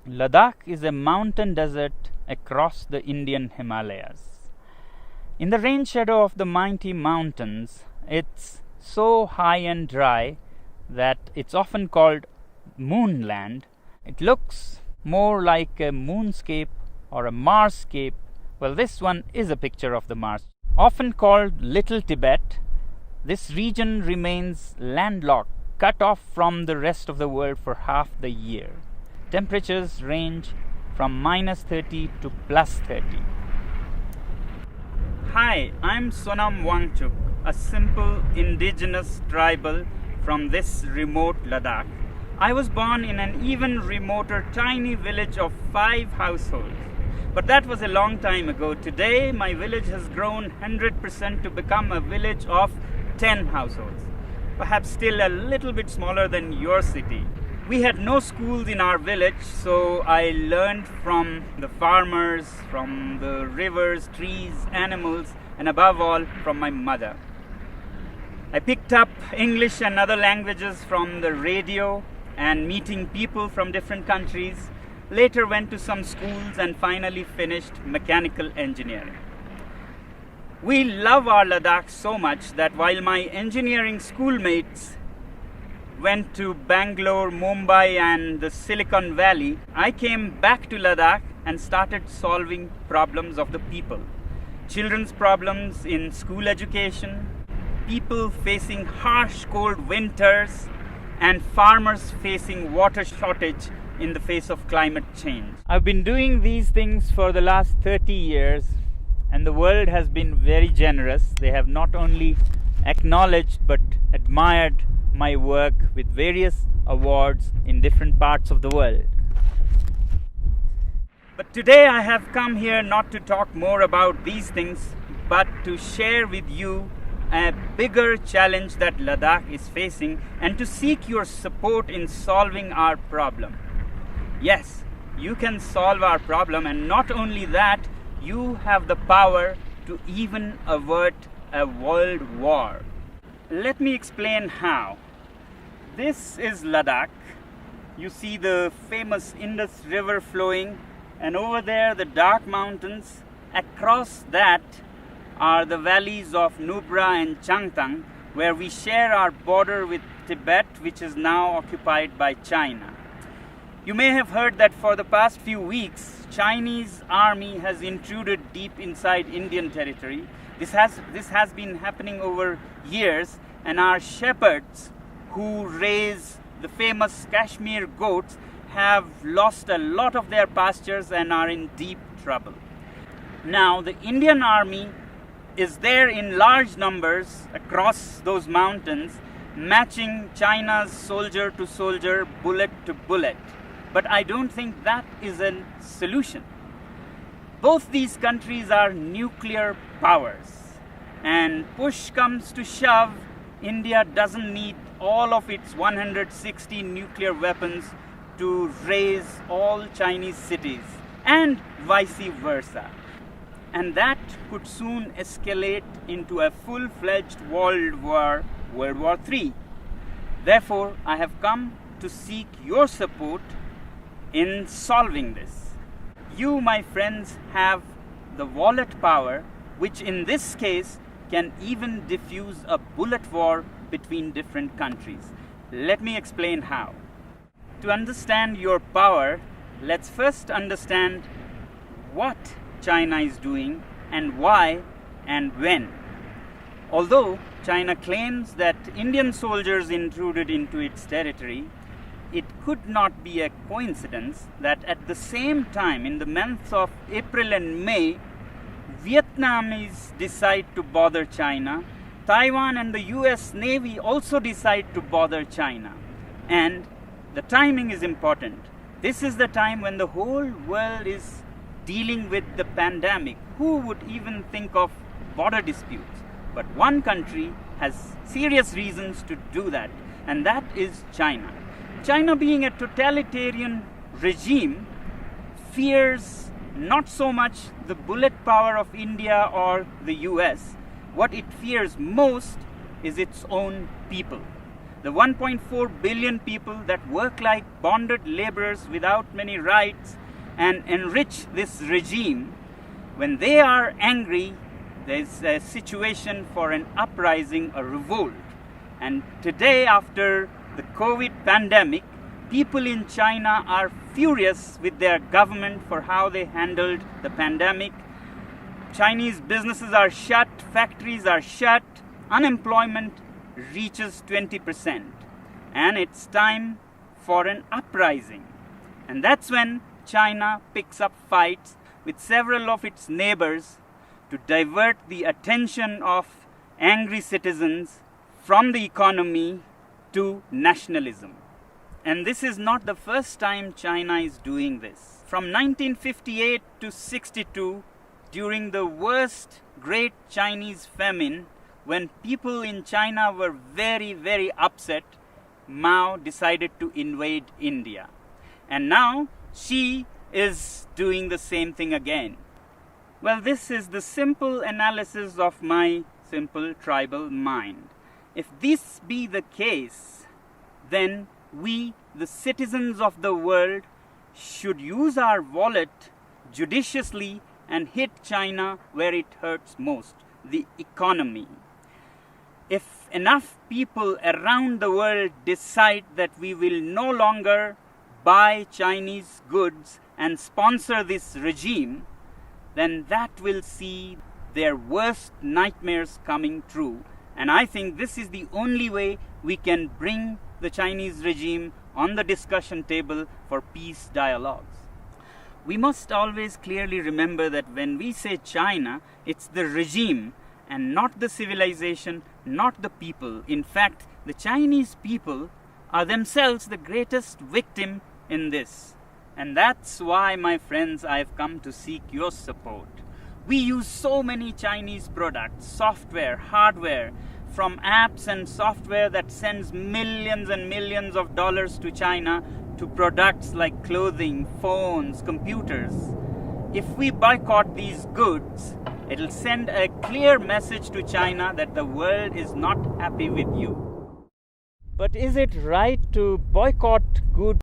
Ladakh is a mountain desert across the Indian Himalayas. In the rain shadow of the mighty mountains, it's so high and dry that it's often called Moonland. It looks more like a moonscape or a Marscape. Well, this one is a picture of the Mars. Often called Little Tibet, this region remains landlocked, cut off from the rest of the world for half the year. Temperatures range from -30 to +30. Hi, I'm Sonam Wangchuk, a simple indigenous tribal from this remote Ladakh. I was born in an even remoter tiny village of 5 households. But that was a long time ago. Today, my village has grown 100% to become a village of 10 households. Perhaps still a little bit smaller than your city. We had no schools in our village, so I learned from the farmers, from the rivers, trees, animals, and above all, from my mother. I picked up English and other languages from the radio and meeting people from different countries. Later went to some schools and finally finished mechanical engineering. We love our Ladakh so much that while my engineering schoolmates went to Bangalore, Mumbai and the Silicon Valley, I came back to Ladakh and started solving problems of the people. Children's problems in school education, people facing harsh cold winters, and farmers facing water shortage in the face of climate change. I've been doing these things for the last 30 years and the world has been very generous. They have not only acknowledged but admired my work with various awards in different parts of the world. But today I have come here not to talk more about these things, but to share with you a bigger challenge that Ladakh is facing and to seek your support in solving our problem. Yes, you can solve our problem, and not only that, you have the power to even avert a world war. Let me explain how. This is Ladakh. You see the famous Indus River flowing, and over there the dark mountains. Across that are the valleys of Nubra and Changtang, where we share our border with Tibet, which is now occupied by China. You may have heard that for the past few weeks, Chinese army has intruded deep inside Indian territory. This has been happening over years, and our shepherds who raise the famous Kashmir goats have lost a lot of their pastures and are in deep trouble. Now, the Indian army is there in large numbers across those mountains, matching China's soldier to soldier, bullet to bullet. But I don't think that is a solution. Both these countries are nuclear powers, and push comes to shove, India doesn't need all of its 160 nuclear weapons to raise all Chinese cities, and vice versa. And that could soon escalate into a full-fledged world war, World War III. Therefore, I have come to seek your support in solving this. You, my friends, have the wallet power, which in this case can even diffuse a bullet war between different countries. Let me explain how. To understand your power, let's first understand what China is doing and why and when. Although China claims that Indian soldiers intruded into its territory, it could not be a coincidence that at the same time, in the months of April and May, Vietnamese decide to bother China. Taiwan and the US Navy also decide to bother China. And the timing is important. This is the time when the whole world is dealing with the pandemic. Who would even think of border disputes? But one country has serious reasons to do that, and that is China. China, being a totalitarian regime, fears not so much the bullet power of India or the US. What it fears most is its own people. the 1.4 billion people that work like bonded laborers without many rights and enrich this regime, when they are angry, there's a situation for an uprising, a revolt. And today, after the COVID pandemic, people in China are furious with their government for how they handled the pandemic. Chinese businesses are shut, factories are shut, unemployment reaches 20%. And it's time for an uprising. And that's when China picks up fights with several of its neighbors to divert the attention of angry citizens from the economy to nationalism. And this is not the first time China is doing this. From 1958 to 62, during the worst Great Chinese Famine, when people in China were very, very upset, Mao decided to invade India. And now Xi is doing the same thing again. Well, this is the simple analysis of my simple tribal mind. If this be the case, then we, the citizens of the world, should use our wallet judiciously and hit China where it hurts most, the economy. If enough people around the world decide that we will no longer buy Chinese goods and sponsor this regime, then that will see their worst nightmares coming true. And I think this is the only way we can bring the Chinese regime on the discussion table for peace dialogues. We must always clearly remember that when we say China, it's the regime and not the civilization, not the people. In fact, the Chinese people are themselves the greatest victim in this. And that's why, my friends, I've come to seek your support. We use so many Chinese products, software, hardware, from apps and software that sends millions and millions of dollars to China to products like clothing, phones, computers. If we boycott these goods, it'll send a clear message to China that the world is not happy with you. But is it right to boycott goods